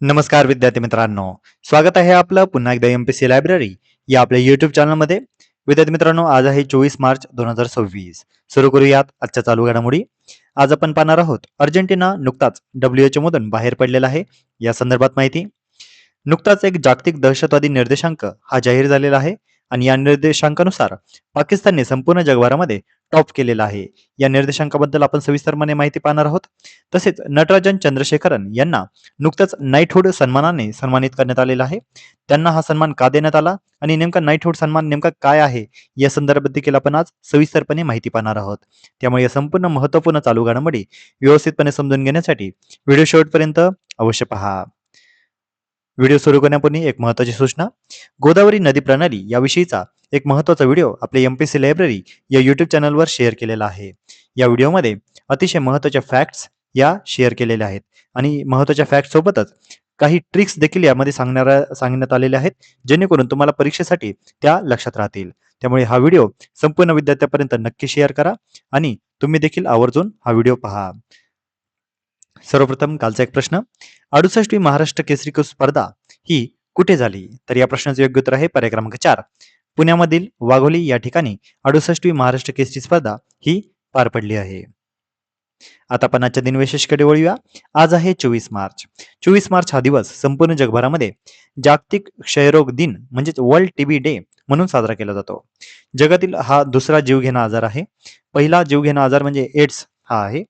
नमस्कार विद्यार्थी मित्रांनो, स्वागत आहे आपलं पुन्हा एकदा एमपीसी लायब्ररी या आपल्या युट्यूब चॅनलमध्ये. विद्यार्थी मित्रांनो, आज आहे 24 मार्च 2026. सुरू करूयात आजच्या चालू घडामोडी. आज आपण पाहणार आहोत अर्जेंटिना नुकताच WHO मधून बाहेर पडलेला आहे या संदर्भात माहिती. नुकताच एक जागतिक दहशतवादी निर्देशांक हा जाहीर झालेला आहे आणि या निर्देशांकानुसार पाकिस्तानने संपूर्ण जगभरामध्ये टॉप केलेला आहे. या निर्देशांकाबद्दल आपण सविस्तरपणे माहिती पाहणार आहोत. तसेच नटराजन चंद्रशेखरन यांना नुकताच नाईटहुड सन्मानाने सन्मानित करण्यात आलेला आहे. त्यांना हा सन्मान का देण्यात आला आणि नेमका नाईटहुड सन्मान नेमका काय आहे या संदर्भात देखील आपण आज सविस्तरपणे माहिती पाहणार आहोत. त्यामुळे या संपूर्ण महत्त्वपूर्ण चालू घडामोडी व्यवस्थितपणे समजून घेण्यासाठी व्हिडिओ शेवटपर्यंत अवश्य पहा. व्हिडिओ सुरू करण्यापूर्वी एक महत्त्वाची सूचना. गोदावरी नदी प्रणाली याविषयीचा एक महत्त्वाचा व्हिडिओ आपल्या एमपीसी लायब्ररी या यूट्यूब चॅनलवर शेअर केलेला आहे. या व्हिडिओमध्ये अतिशय महत्त्वाच्या फॅक्ट्स या शेअर केलेल्या आहेत आणि महत्त्वाच्या फॅक्ट सोबतच काही ट्रिक्स देखील यामध्ये सांगण्यात आलेल्या आहेत, जेणेकरून तुम्हाला परीक्षेसाठी त्या लक्षात राहतील. त्यामुळे हा व्हिडिओ संपूर्ण विद्यार्थ्यांपर्यंत नक्की शेअर करा आणि तुम्ही देखील आवर्जून हा व्हिडिओ पहा. सर्वप्रथम कालचा एक प्रश्न. 68वी महाराष्ट्र केसरी कुस्ती स्पर्धा ही कुठे झाली? तर या प्रश्नाचे योग्य उत्तर आहे पर्याय क्रमांक 4. पुण्यामधील वाघोली या ठिकाणी 68वी महाराष्ट्र केसरी स्पर्धा ही पार पडली आहे. आता आपण आजच्या दिनविशेषकडे वळूया. आज आहे 24 मार्च. 24 मार्च हा दिवस संपूर्ण जगभरामध्ये जागतिक क्षयरोग दिन म्हणजेच वर्ल्ड टीबी डे म्हणून साजरा केला जातो. जगातील हा दुसरा जीवघेणा आजार आहे. पहिला जीवघेणा आजार म्हणजे एड्स हा आहे.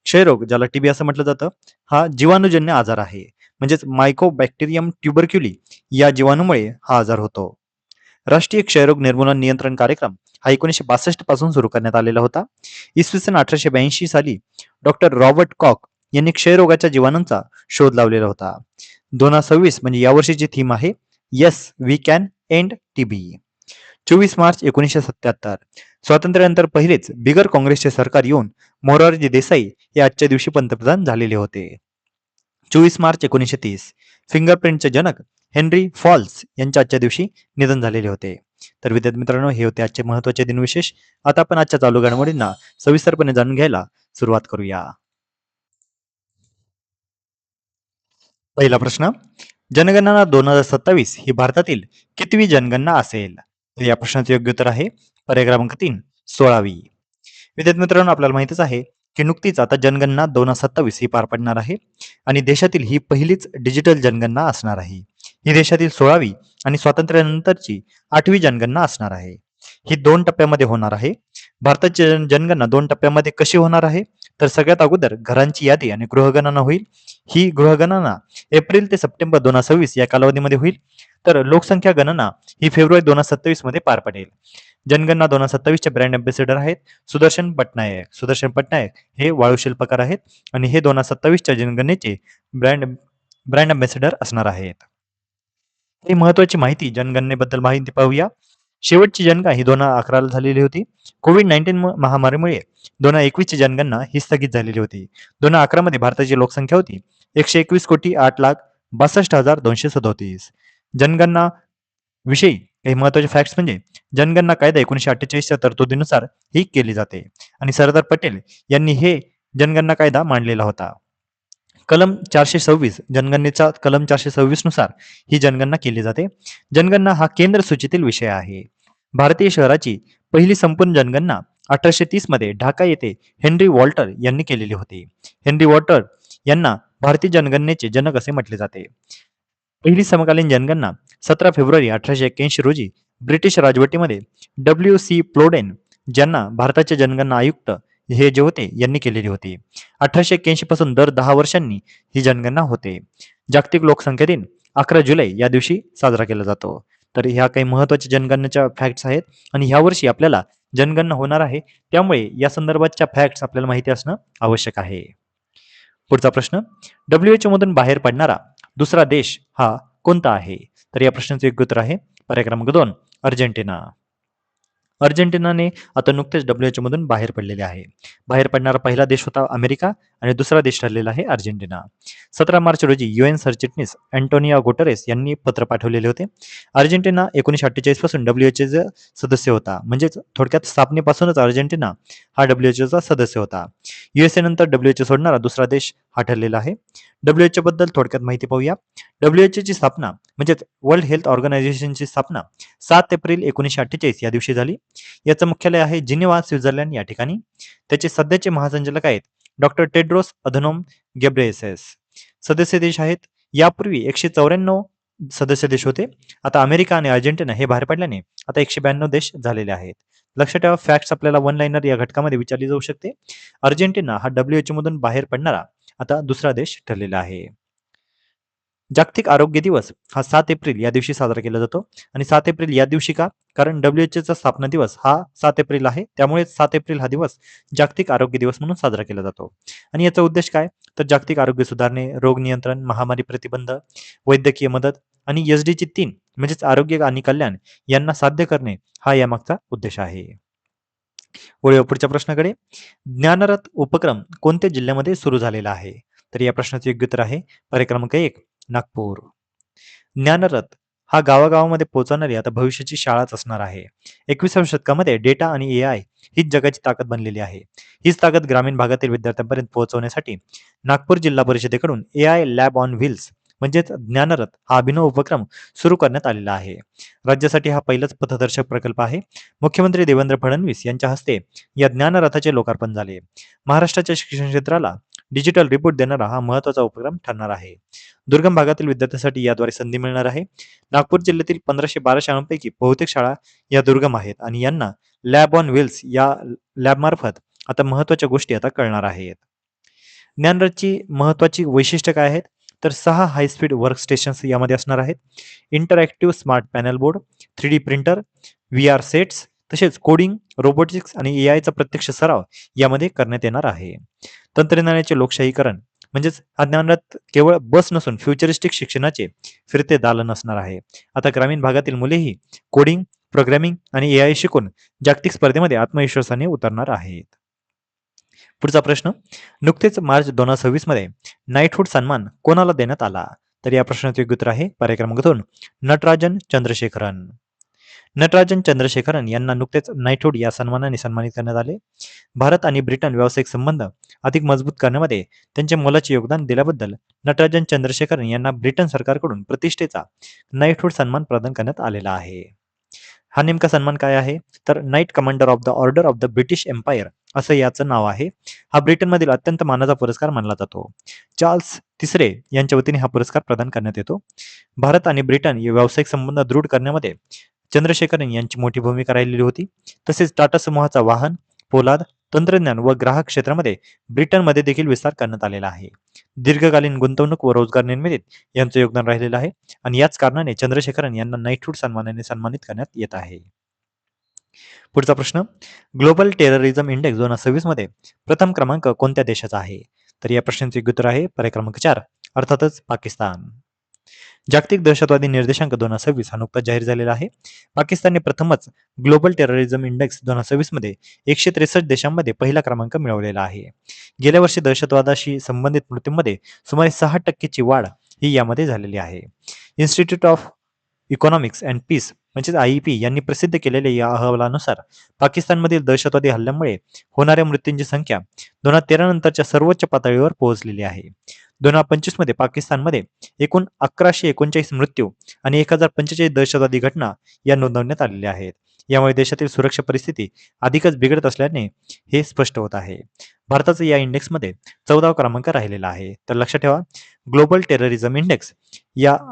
क्षयरोग ज्याला टीबी असं म्हटलं जातं, हा जीवाणूजन्य आजार आहे. म्हणजेच मायकोबॅक्टेरियम ट्युबरक्युली या जीवाणूमुळे हा आजार होतो. राष्ट्रीय क्षयरोग निर्मूलन नियंत्रण कार्यक्रम हा 1962 पासून सुरू करण्यात आलेला होता. इसवी सन 1882 साली डॉक्टर रॉबर्ट कॉक यांनी क्षयरोगाच्या जीवाणूंचा शोध लावलेला होता. 2026 म्हणजे यावर्षीची थीम आहे yes we can end TB. 24 मार्च 1977 स्वातंत्र्यानंतर पहिलेच बिगर काँग्रेसचे सरकार येऊन मोरारजी देसाई हे आजच्या दिवशी पंतप्रधान झालेले होते. 24 मार्च 1930 फिंगरप्रिंटचे जनक हेनरी फॉल्स यांच्या आजच्या दिवशी निधन झालेले होते. तर विद्यार्थी मित्रांनो, हे होते आजचे महत्त्वाचे दिनविशेष. आता आपण आजच्या चालू घडामोडींना सविस्तरपणे जाणून घ्यायला सुरुवात करूया. पहिला प्रश्न. जनगणना 2027 ही भारतातील कितवी जनगणना असेल? तर या प्रश्नाचे योग्य उत्तर आहे पर्याय क्रमांक 3, 16वी. विद्यार्थी मित्रांनो, आपल्याला माहितीच आहे की नुकतीच आता जनगणना 2027 ही पार पडणार आहे आणि देशातील ही पहिलीच डिजिटल जनगणना असणार आहे. ही देशातील 16वी आणि स्वातंत्र्यानंतरची 8वी जनगणना असणार आहे. ही 2 टप्प्यामध्ये होणार आहे. भारताची जनगणना 2 टप्प्यामध्ये कशी होणार आहे? तर सगळ्यात अगोदर घरांची यादी आणि गृहगणना होईल. ही गृहगणना एप्रिल ते सप्टेंबर 2026 या कालावधीमध्ये होईल. तर लोकसंख्या गणना ही फेब्रुवारी 2027 मध्ये पार पडेल. जनगणना 2027 चे ब्रँड अँबॅसेडर आहेत सुदर्शन पटनायक. सुदर्शन पटनायक हे वाळू शिल्पकार आहेत आणि हे 2027 च्या जनगणनेचे ब्रँड ब्रँड अँबॅसेडर असणार आहेत. ही महत्वाची माहिती जनगणनेबद्दल माहिती पाहूया. शेवटची जनगणना ही 2011 झालेली होती. कोविड-19 महामारीमुळे 2021 ची जनगणना ही स्थगित झालेली होती. 2011 मध्ये भारताची लोकसंख्या होती 121,08,62,237. जनगणना विषयी काही महत्वाचे फॅक्ट्स म्हणजे जनगणना कायदा 1948 च्या तरतुदीनुसार ही केली जाते आणि सरदार पटेल यांनी हे जनगणना कायदा मांडलेला होता. कलम 426 जनगणनेचा कलम 426 नुसार ही जनगणना केली जाते. जनगणना हा केंद्र सूचीतील विषय आहे. भारतीय शहराची पहिली संपूर्ण जनगणना 1830 मध्ये ढाका येथे हेनरी वॉल्टर यांनी केलेली होती. हेनरी वॉल्टर यांना भारतीय जनगणनेचे जनक असे म्हटले जाते. पहिली समकालीन जनगणना 17 फेब्रुवारी 1881 रोजी ब्रिटिश राजवटीमध्ये W.C. प्लोडेन ज्यांना भारताचे जनगणना आयुक्त हे जे होते यांनी केलेली होती. 1881 पासून दर 10 वर्षांनी ही जनगणना होते. जागतिक लोकसंख्या दिन 11 जुलै या दिवशी साजरा केला जातो. तर ह्या काही महत्वाच्या जनगणनेच्या फॅक्ट्स आहेत आणि ह्या वर्षी आपल्याला जनगणना होणार आहे, त्यामुळे या संदर्भातच्या फॅक्ट्स आपल्याला माहिती असणं आवश्यक आहे. पुढचा प्रश्न. WHO मधून बाहेर पडणारा दुसरा देश हा कोणता आहे? तर या प्रश्नाचे योग्य उत्तर आहे पर्याय क्रमांक 2, अर्जेंटिना. अर्जेंटिनाने आता नुकतेच WHO मधून बाहेर पडलेले आहे. बाहेर पडणारा पहिला देश होता अमेरिका आणि दुसरा देश ठरलेला आहे अर्जेंटिना. 17 मार्च रोजी UN सरचिटणीस अँटोनियो गुटेरेस यांनी पत्र पाठवलेले होते. अर्जेंटिना 1948 पासून WHO सदस्य होता. म्हणजेच थोडक्यात स्थापनेपासूनच अर्जेंटिना हा WHO चा सदस्य होता. USA नंतर WHO सोडणारा दुसरा देश हा ठरलेला आहे. WHO बद्दल थोडक्यात माहिती पाहूया. WHO ची स्थापना म्हणजेच वर्ल्ड हेल्थ ऑर्गनायझेशनची स्थापना 7 एप्रिल 1948 या दिवशी झाली. याचं मुख्यालय आहे जिनेव्हा, स्वित्झर्लंड या ठिकाणी. त्याचे सध्याचे महासंचालक आहेत डॉक्टर टेड्रोस अधनोम घेब्रेयेसस. सदस्य देश आहेत. यापूर्वी 194 सदस्य देश होते. आता अमेरिका आणि अर्जेंटिना हे बाहेर पडल्याने आता 192 देश झालेले आहेत. लक्षात ठेवा, फॅक्ट्स आपल्याला वन लाईनर या घटकामध्ये विचारली जाऊ शकते. अर्जेंटिना हा WHO मधून बाहेर पडणारा आता दुसरा देश ठरलेला आहे. जागतिक आरोग्य दिवस हा 7 एप्रिल या दिवशी साजरा केला जातो. आणि 7 एप्रिल या दिवशी का? कारण WHO स्थापना दिवस हा 7 एप्रिल आहे. त्यामुळे 7 एप्रिल हा दिवस जागतिक आरोग्य दिवस म्हणून साजरा केला जातो. आणि याचा उद्देश काय? तर जागतिक आरोग्य सुधारणे, रोग नियंत्रण, महामारी प्रतिबंध, वैद्यकीय मदत आणि SDG 3 म्हणजेच आरोग्य आणि कल्याण यांना साध्य करणे हा यामागचा उद्देश आहे. वळूया पुढच्या प्रश्नाकडे. ज्ञानरथ उपक्रम कोणत्या जिल्ह्यामध्ये सुरू झालेला आहे? तर या प्रश्नाचे योग्य उत्तर आहे पर्याय क्रमांक 1 नागपूर. ज्ञानरथ हा गावागावामध्ये पोहोचवणारी आता भविष्याची शाळाच असणार आहे. 21व्या शतकामध्ये डेटा आणि AI हीच जगाची ताकद बनलेली आहे. हीच ताकद ग्रामीण भागातील विद्यार्थ्यांपर्यंत पोहोचवण्यासाठी नागपूर जिल्हा परिषदेकडून AI लॅब ऑन व्हील्स म्हणजेच ज्ञानरथ हा अभिनव उपक्रम सुरू करण्यात आलेला आहे. राज्यासाठी हा पहिलाच पथदर्शक प्रकल्प आहे. मुख्यमंत्री देवेंद्र फडणवीस यांच्या हस्ते या ज्ञानरथाचे लोकार्पण झाले. महाराष्ट्राच्या शिक्षण क्षेत्राला डिजिटल रिपोर्ट देणारा हा महत्त्वाचा उपक्रम ठरणार आहे. दुर्गम भागातील विद्यार्थ्यांसाठी याद्वारे संधी मिळणार आहे. नागपूर जिल्ह्यातील 1512 शाळांपैकी बहुतेक शाळा या दुर्गम आहेत आणि यांना लॅब ऑन व्हील्स या लॅबमार्फत आता महत्त्वाच्या गोष्टी आता कळणार आहेत. ज्ञानरथची महत्त्वाची वैशिष्ट्य काय आहेत? तर 6 हायस्पीड वर्क स्टेशन्स यामध्ये असणार आहेत. Interactive smart panel board, 3D printer, VR sets, तसेच कोडिंग, रोबोटिक्स आणि AIचा प्रत्यक्ष सराव यामध्ये करण्यात येणार आहे. तंत्रज्ञानाचे लोकशाहीकरण म्हणजेच हा ज्ञानरथ केवळ बस नसून फ्युचरिस्टिक शिक्षणाचे फिरते दालन असणार आहे. आता ग्रामीण भागातील मुलेही कोडिंग, प्रोग्रॅमिंग आणि AI शिकून जागतिक स्पर्धेमध्ये आत्मविश्वासाने उतरणार आहेत. पुढचा प्रश्न. नुकतेच मार्च 2026 मध्ये नाईटहुड सन्मान कोणाला देण्यात आला? तर या प्रश्नाचे योग्य उत्तर आहे पर्याय क्रमांक 2 नटराजन चंद्रशेखरन. नटराजन चंद्रशेखरन यांना नुकतेच नाईटहुड या सन्मानाने सन्मानित करण्यात आले. भारत आणि ब्रिटन व्यावसायिक संबंध अधिक मजबूत करण्यामध्ये त्यांचे मोलाचे योगदान दिल्याबद्दल नटराजन चंद्रशेखरन यांना ब्रिटन सरकारकडून प्रतिष्ठेचा नाईटहुड सन्मान प्रदान करण्यात आलेला आहे. हा नेमका सन्मान काय आहे? तर Knight Commander of the Order of the British Empire असं याचं नाव आहे. हा ब्रिटनमधील अत्यंत मानाचा पुरस्कार मानला जातो. चार्ल्स तिसरे यांच्या वतीने हा पुरस्कार प्रदान करण्यात येतो. भारत आणि ब्रिटन या व्यावसायिक संबंध दृढ करण्यामध्ये चंद्रशेखरन यांची मोठी भूमिका राहिलेली होती. तसेच टाटा समूहाचा वाहन, पोलाद, तंत्रज्ञान व ग्राहक क्षेत्रामध्ये ब्रिटनमध्ये देखील विस्तार करण्यात आलेला आहे. दीर्घकालीन गुंतवणूक व रोजगार निर्मितीत यांचं योगदान राहिलेलं आहे आणि याच कारणाने चंद्रशेखरन यांना नाईटहुड सन्मानाने सन्मानित करण्यात येत आहे. पुढचा प्रश्न. ग्लोबल टेररिझम इंडेक्स 2026 मध्ये प्रथम क्रमांक कोणत्या देशाचा आहे? तर या प्रश्नाचे उत्तर आहे पर्याय क्रमांक 4 अर्थातच पाकिस्तान. जागतिक दहशतवादी निर्देशांक 2026 हा नुकताच जाहीर झालेला आहे. पाकिस्तानने प्रथमच ग्लोबल टेररिझम इंडेक्स 2026 मध्ये 163 देशांमध्ये पहिला क्रमांक मिळवलेला आहे. गेल्या वर्षी दहशतवादाशी संबंधित मृत्यूंमध्ये सुमारे 6% वाढ ही यामध्ये झालेली आहे. Institute of economics and peace म्हणजेच IEP यांनी प्रसिद्ध केलेल्या या अहवालानुसार पाकिस्तानमधील दहशतवादी हल्ल्यामुळे होणाऱ्या मृत्यूंची संख्या 2013 नंतरच्या सर्वोच्च पातळीवर पोहोचलेली आहे. 2025 मध्ये पाकिस्तानमध्ये एकूण 1139 मृत्यू आणि 1045 दहशतवादी घटना या नोंदवण्यात आलेल्या आहेत. यामुळे देशातील सुरक्षा परिस्थिती अधिकच बिघडत असल्याने हे स्पष्ट होत आहे. भारताचा या इंडेक्समध्ये 14वा क्रमांक राहिलेला आहे. तर लक्षात ठेवा, ग्लोबल टेररिझम इंडेक्स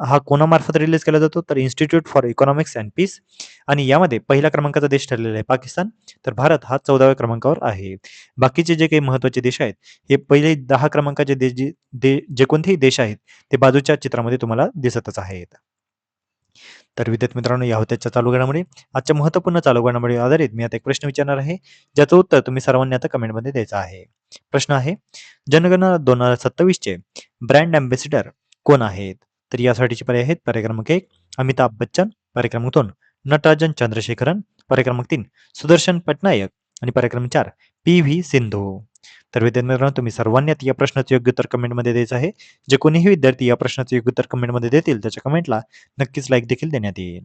हा कोणामार्फत रिलीज केला जातो? तर institute for economics and peace. आणि यामध्ये पहिल्या क्रमांकाचा देश ठरलेला आहे पाकिस्तान. तर भारत हा 14व्या क्रमांकावर आहे. बाकीचे जे काही महत्त्वाचे देश आहेत हे पहिले 10 क्रमांकाचे देश जे कोणतेही देश आहेत ते बाजूच्या चित्रामध्ये तुम्हाला दिसतच आहेत. तर विद्यार्थी मित्रांनो, या होत्या चालू घडामोडी. आजच्या महत्त्वपूर्ण चालू घडामोडी आधारित मी आता एक प्रश्न विचारणार आहे, ज्याचं उत्तर तुम्ही सर्वांनी आता कमेंटमध्ये द्यायचं आहे. प्रश्न आहे, जनगणना 2027 चे ब्रँड अँबॅसिडर कोण आहेत? तर यासाठीचे पर्याय आहेत पर्याय क्रमांक 1 अमिताभ बच्चन, पर्याय क्रमांक 2 नटराजन चंद्रशेखरन, पर्याय क्रमांक 3 सुदर्शन पटनायक आणि पर्याय क्रमांक 4 PV सिंधू. तर विद्यार्थी मित्रांनो, तुम्ही सर्वांनी आता या प्रश्नाचे योग्य उत्तर कमेंटमध्ये द्यायचं आहे. जे कोणीही विद्यार्थी या प्रश्नाचे योग्य उत्तर कमेंटमध्ये देतील त्याच्या कमेंटला नक्कीच लाईक देखील देण्यात येईल.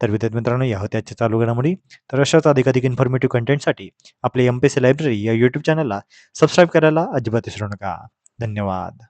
तर विद्यार्थी मित्रांनो, या होत्या आजच्या चालू घडामोडी. तर अशाच अधिकाधिक इन्फॉर्मेटिव्ह कंटेंटसाठी आपल्या MPSC लायब्ररी या YouTube चॅनलला सबस्क्राईब करायला अजिबात विसरू नका. धन्यवाद.